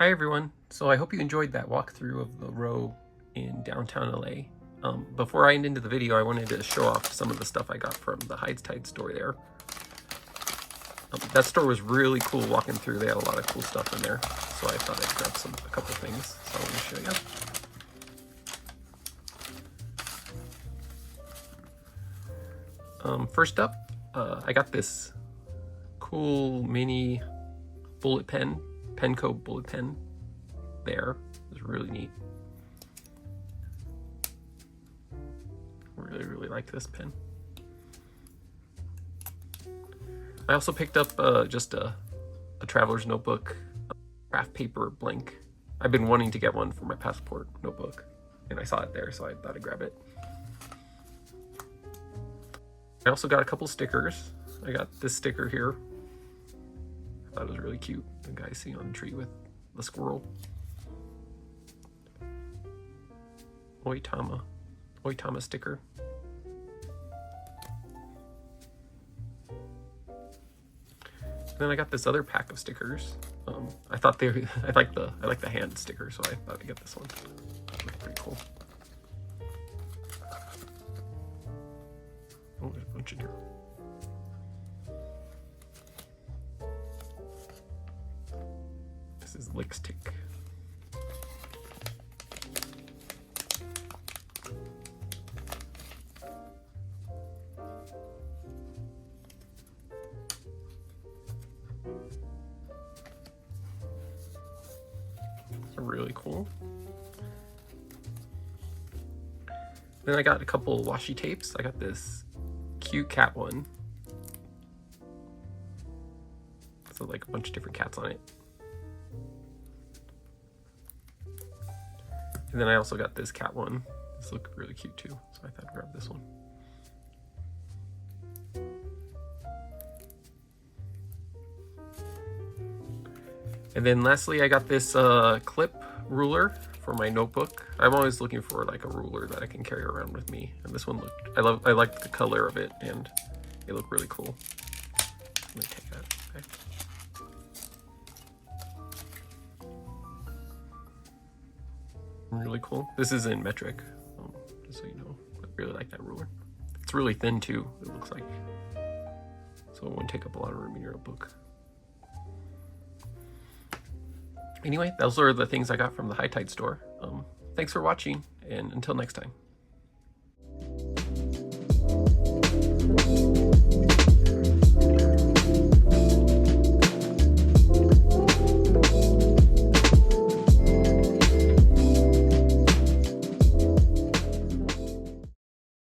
Hi everyone, so I hope you enjoyed that walkthrough of the Row in downtown LA. Before I end into the video, I wanted to show off some of the stuff I got from the Hightide Store there. That store was really cool walking through. They had a lot of cool stuff in there, so I thought I'd grab a couple things, so I want to show you. First up, I got this cool mini bullet pen, Penco bullet pen there. It was really neat. Really like this pen. I also picked up just a traveler's notebook, craft paper blank. I've been wanting to get one for my passport notebook, and I saw it there, so I thought I'd grab it. I also got a couple stickers. I got this sticker here. I thought it was really cute. The guy sitting on the tree with the squirrel. Oitama sticker. And then I got this other pack of stickers. I like the hand sticker, so I thought I'd get this one. Looks pretty cool. Oh, there's a bunch in here. This is lipstick. Really cool. Then I got a couple washi tapes. I got this cute cat one. So like a bunch of different cats on it. And then I also got this cat one. This looked really cute too, so I thought I'd grab this one. And then lastly, I got this clip ruler for my notebook. I'm always looking for like a ruler that I can carry around with me. And this one I liked the color of it, and it looked really cool. Let me take that. Okay. Really cool. This is in metric, just so you know. I really like that ruler. It's really thin too, it looks like. So it won't take up a lot of room in your notebook. Anyway, those are the things I got from the Hightide Store. Thanks for watching, and until next time.